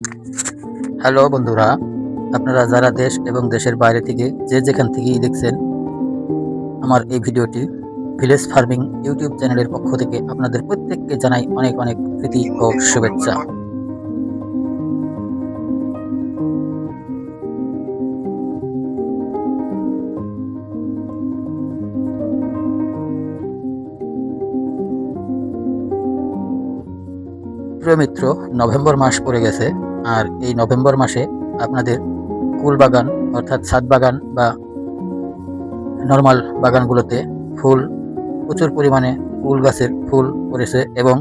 Hello বন্ধুরা, আপনারা যারা দেশ এবং দেশের বাইরে থেকে যে যেখান থেকেই দেখছেন আমার এই ভিডিওটি, ভিলেজ ফার্মিং ইউটিউব চ্যানেলের পক্ষ থেকে আপনাদের প্রত্যেককে জানাই অনেক অনেক প্রীতি ও শুভেচ্ছা। প্রিয় মিত্র, নভেম্বর মাস পড়ে গেছে। আর এই নভেম্বর মাসে আপনাদের কুল বাগান অর্থাৎ ছাদ বাগান বা নর্মাল বাগানগুলোতে ফুল প্রচুর পরিমাণে কুল গাছের ফুল পড়েছে এবং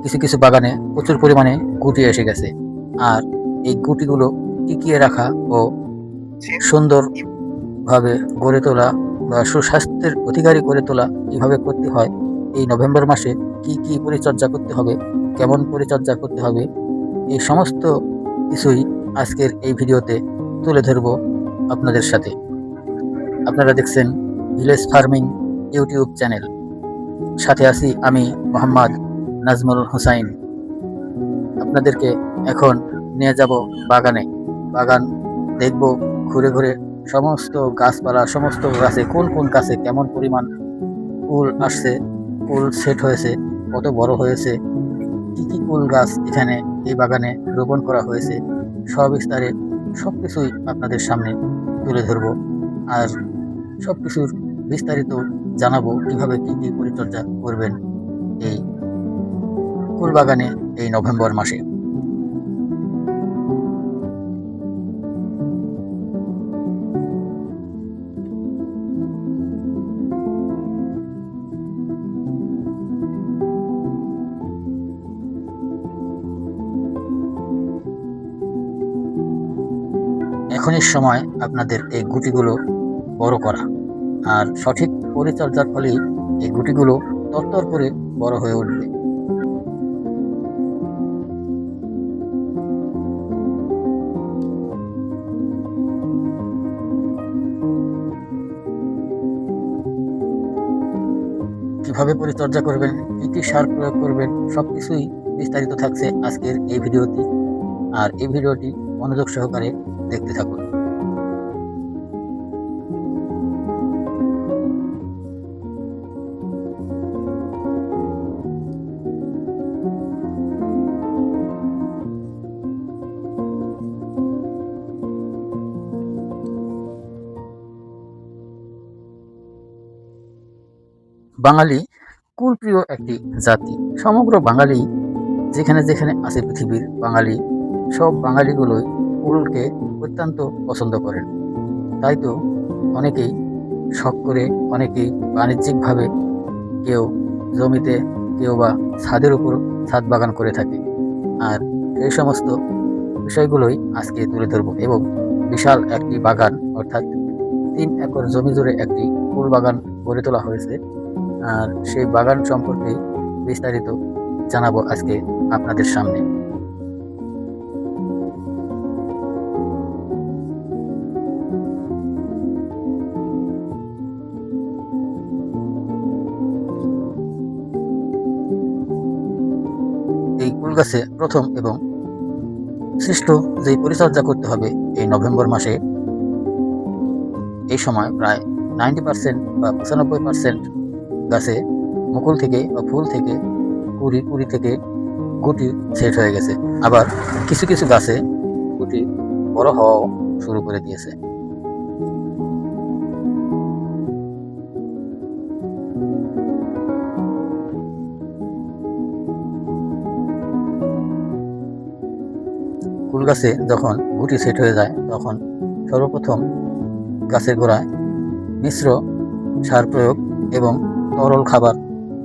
কিছু কিছু বাগানে প্রচুর পরিমাণে গুটি এসে গেছে। আর এই গুটিগুলো টিকিয়ে রাখা ও সুন্দরভাবে গড়ে তোলা বা সুস্বাস্থ্যের অধিকারী করে তোলা কিভাবে করতে হয়, এই নভেম্বর মাসে কি কি পরিচর্যা করতে হবে, কেমন পরিচর্যা করতে হবে, এই সমস্ত কিছুই আজকের এই ভিডিওতে তুলে ধরব আপনাদের সাথে। আপনারা দেখছেন ভিলেজ ফার্মিং ইউটিউব চ্যানেল, সাথে আছি আমি মোহাম্মদ নাজমুল হুসাইন। আপনাদেরকে এখন নিয়ে যাব বাগানে। বাগান দেখব ঘুরে ঘুরে, সমস্ত গাছপালা, সমস্ত গাছে কোন কোন গাছে কেমন পরিমাণ ফুল আসছে, ফুল সেট হয়েছে, কত বড় হয়েছে, কি কি ফুল গাছ এখানে এই বাগানে রোপণ করা হয়েছে, সবিস্তারে সবকিছুই আপনাদের সামনে তুলে ধরব। আর সবকিছুর বিস্তারিত জানাবো কিভাবে কি কি পরিচর্যা করবেন এই ফুল বাগানে এই নভেম্বর মাসে। এখনই সময় আপনাদের এই গুটিগুলো বড় করা, আর সঠিক পরিচর্যার ফলেই এই গুটিগুলো তরতর করে বড় হয়ে উঠবে। কিভাবে পরিচর্যা করবেন, কি কি সার প্রয়োগ করবেন, সবকিছুই বিস্তারিত থাকছে আজকের এই ভিডিওটি। আর এই ভিডিওটি মনোযোগ সহকারে দেখতে থাকুন। বাঙালি কুলপ্রিয় একটি জাতি। সমগ্র বাঙালি যেখানে যেখানে আছে পৃথিবীর বাঙালি, সব বাঙালিগুলোই কুলকে অত্যন্ত পছন্দ করেন। তাই তো অনেকেই শখ করে, অনেকেই বাণিজ্যিকভাবে, কেউ জমিতে, কেউ বা ছাদের উপর ছাদ বাগান করে থাকে। আর এই সমস্ত বিষয়গুলোই আজকে তুলে ধরব এবং বিশাল একটি বাগান অর্থাৎ ৩ একর জমি জুড়ে একটি ফুল বাগান গড়ে তোলা হয়েছে। আর সেই বাগান সম্পর্কে বিস্তারিত জানাবো আজকে আপনাদের সামনে। এই কুল গাছে প্রথম এবং শ্রেষ্ঠ যে পরিচর্যা করতে হবে এই নভেম্বর মাসে, এই সময় প্রায় 90% বা 95% গাছে মুকুল থেকে বা ফুল থেকে, কুড়ি কুড়ি থেকে গুটি সেট হয়ে গেছে। আবার কিছু কিছু গাছে গুটি বড় হওয়াও শুরু করে দিয়েছে। কুল গাছে যখন গুটি সেট হয়ে যায় তখন সর্বপ্রথম গাছের গোড়ায় মিশ্র সার প্রয়োগ এবং তরল খাবার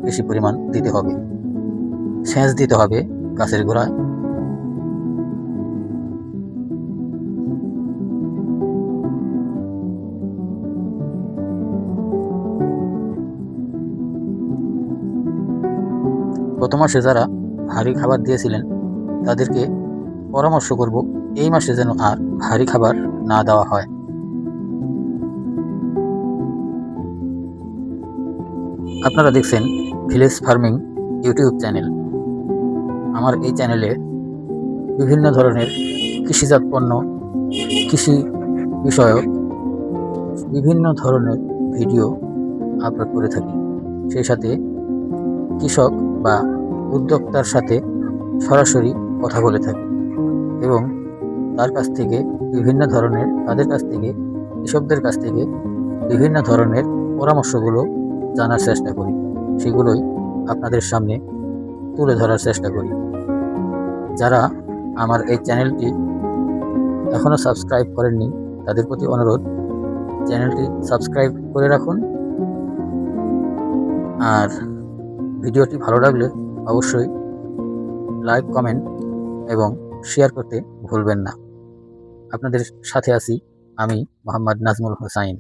বেশি পরিমাণ দিতে হবে, সেচ দিতে হবে গাছের গোড়ায়। গত মাসে যারা ভারী খাবার দিয়েছিলেন তাদেরকে পরামর্শ করব এই মাসে যেন আর ভারী খাবার না দেওয়া হয়। আপনারা দেখছেন ভিলেজ ফার্মিং ইউটিউব চ্যানেল। আমার এই চ্যানেলে বিভিন্ন ধরনের কৃষিজাত পণ্য, কৃষি বিষয়ক বিভিন্ন ধরনের ভিডিও আপলোড করে থাকি। সেই সাথে কৃষক বা উদ্যোক্তার সাথে সরাসরি কথা বলে থাকি এবং তাদের কাছ থেকে কৃষকদের কাছ থেকে বিভিন্ন ধরনের পরামর্শগুলো জানার চেষ্টা করি, সেগুলোই আপনাদের সামনে তুলে ধরার চেষ্টা করি। যারা আমার এই চ্যানেলটি এখনও সাবস্ক্রাইব করেননি তাদের প্রতি অনুরোধ, চ্যানেলটি সাবস্ক্রাইব করে রাখুন। আর ভিডিওটি ভালো লাগলে অবশ্যই লাইক, কমেন্ট এবং শেয়ার করতে ভুলবেন না। আপনাদের সাথে আছি আমি, মোহাম্মদ নাজমুল হোসাইন।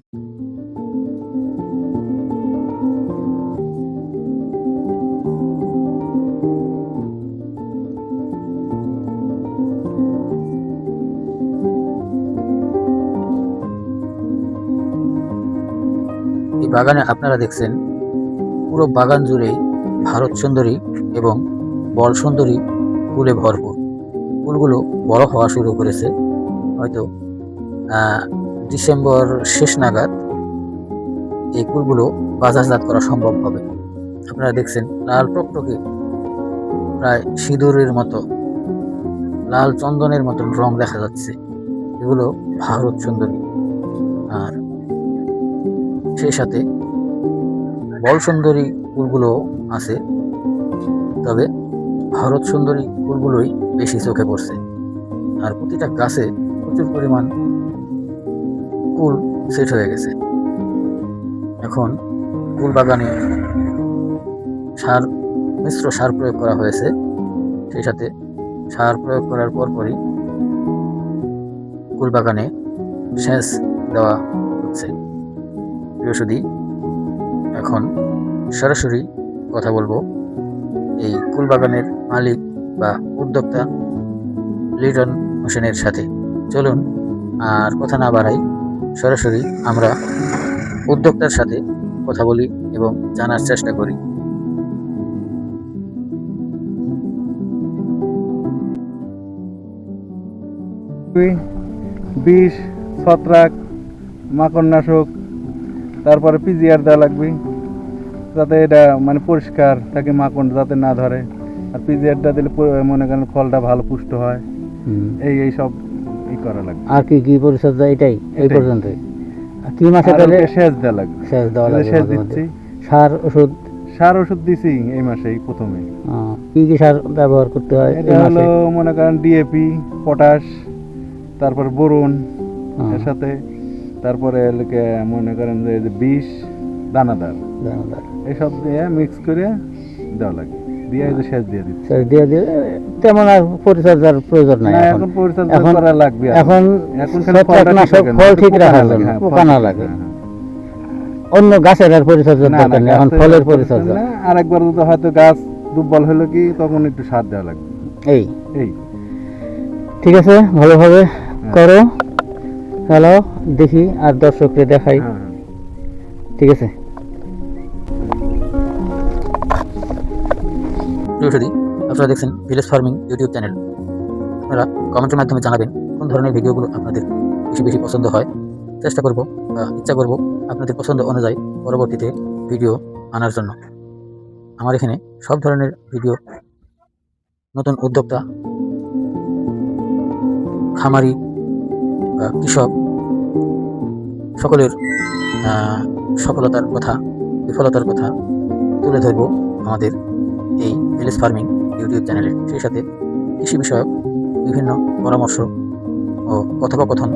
এই বাগানে আপনারা দেখছেন পুরো বাগান জুড়েই ভারত সুন্দরী এবং বল সুন্দরী ফুলে ভরপুর। ফুলগুলো বড় হওয়া শুরু করেছে, হয়তো ডিসেম্বর শেষ নাগাদ এই ফুলগুলো বাজারজাত করা সম্ভব হবে। আপনারা দেখছেন লাল টকটকে প্রায় সিঁদুরের মতো, লাল চন্দনের মতন রং দেখা যাচ্ছে, এগুলো ভারত সুন্দরী। আর সেই সাথে বল সুন্দরী ফুলগুলো আছে, তবে ভারত সুন্দরী ফুলগুলোই বেশি চোখে পড়ছে। আর প্রতিটা গাছে প্রচুর পরিমাণ ফুল সেট হয়ে গেছে। এখন ফুল বাগানে মিশ্র সার প্রয়োগ করা হয়েছে, সেই সাথে সার প্রয়োগ করার পরপরই ফুল বাগানে সেচ দেওয়া হচ্ছে। প্রিয়সুধী, এখন সরাসরি কথা বলবো এই ফুল বাগানের মালিক বা উদ্যোক্তা লিটন হোসেনের সাথে। চলুন আর কথা না বাড়াই, সরাসরি আমরা উদ্যোক্তার সাথে কথা বলি এবং জানার চেষ্টা করি। বিষ, ছত্রাক, মাকড়নাশক, তারপরে পিজিআর দেওয়া লাগবে যাতে এটা মানে পরিষ্কার থাকে, মাকড় যাতে না ধরে। আর পিজিআরটা দিলে মনে করেন ফলটা ভালো পুষ্ট হয়। এই সব করা লাগবে। আর কি পরিচর্যা? এই পর্যন্ত কি মাসে তাহলে সেচ দেওয়া লাগবে? সেচ দিচ্ছি। সার ওষুধ দিছি এই মাসেই প্রথমে। কি সার ব্যবহার করতে হয়? এটা হলো মনে করেন ডিএপি, পটাশ, তারপর বোরন এর সাথে, তারপরে মনে করেন যে বিষ, দানাদার এইসব দিয়ে মিক্স করে দেওয়া লাগে, দিয়ে সেচ দিয়ে দিচ্ছি। তেমন আর পরিচর্যার প্রয়োজন নাই এখন। পরিচর্যা করা লাগবে এখন ফল ঠিক রাখার জন্য, পোকা না লাগে। অন্য গাছের আর পরিচর্যার দরকার নেই, এখন ফলের পরিচর্যা। আর একবার যদি হয়তো গাছ দুর্বল হলো কি তখন একটু সার দেওয়া লাগবে। এই ঠিক আছে, ভালোভাবে করো। হ্যালো, দেখি আর দর্শককে দেখাই। ঠিক আছে। আপনারা দেখছেন ভিলেজ ফার্মিং ইউটিউব চ্যানেল। আপনারা কমেন্টের মাধ্যমে জানাবেন কোন ধরনের ভিডিওগুলো আপনাদের বেশি পছন্দ হয়। চেষ্টা করব বা ইচ্ছা করব আপনাদের পছন্দ অনুযায়ী পরবর্তীতে ভিডিও আনার জন্য। আমার এখানে সব ধরনের ভিডিও, নতুন উদ্যোক্তা, খামারি, কৃষক সকলের সফলতার কথা, বিফলতার কথা তুলে ধরব আমাদের এই ভিলেজ ফার্মিং ইউটিউব চ্যানেলে। সেই সাথে কৃষি বিষয়ক বিভিন্ন পরামর্শ ও কথোপকথন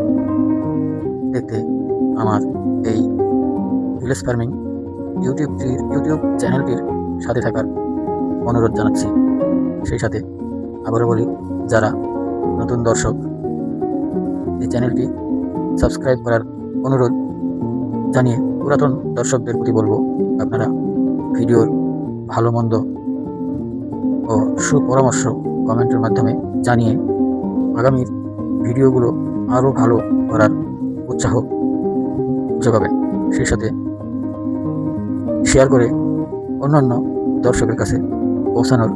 দেখতে আমার এই ভিলেজ ফার্মিং ইউটিউব চ্যানেলটির সাথে থাকার অনুরোধ জানাচ্ছি। সেই সাথে আবারও বলি, যারা নতুন দর্শক এই চ্যানেলটি সাবস্ক্রাইব করার অনুরোধ জানিয়ে পুরাতন দর্শকদের প্রতি বলবো, আপনারা ভিডিওর ভালো মন্দ ও সুপরামর্শ কমেন্টের মাধ্যমে জানিয়ে আগামীর ভিডিওগুলো আরও ভালো করার উৎসাহ যোগাবেন। সেই সাথে শেয়ার করে অন্যান্য দর্শকের কাছে পৌঁছানোর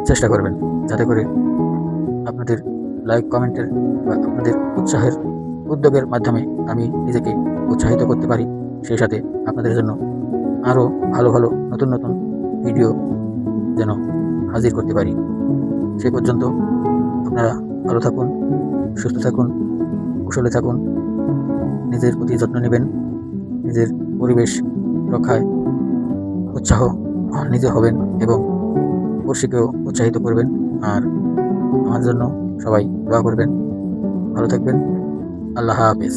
চেষ্টা করবেন, যাতে করে আপনাদের লাইক কমেন্টের বা আপনাদের উৎসাহের উদ্যোগের মাধ্যমে আমি নিজেকে উৎসাহিত করতে পারি। সেই সাথে আপনাদের জন্য আরও ভালো ভালো নতুন নতুন ভিডিও যেন হাজির করতে পারি। সে পর্যন্ত আপনারা ভালো থাকুন, সুস্থ থাকুন, কুশলে থাকুন, নিজের প্রতি যত্ন নেবেন, নিজের পরিবেশ রক্ষায় উৎসাহ নিজে হবেন এবং পড়শিকেও উৎসাহিত করবেন। আর আমার জন্য সবাই দোয়া করবেন। ভালো থাকবেন। আল্লাহ হাফেজ।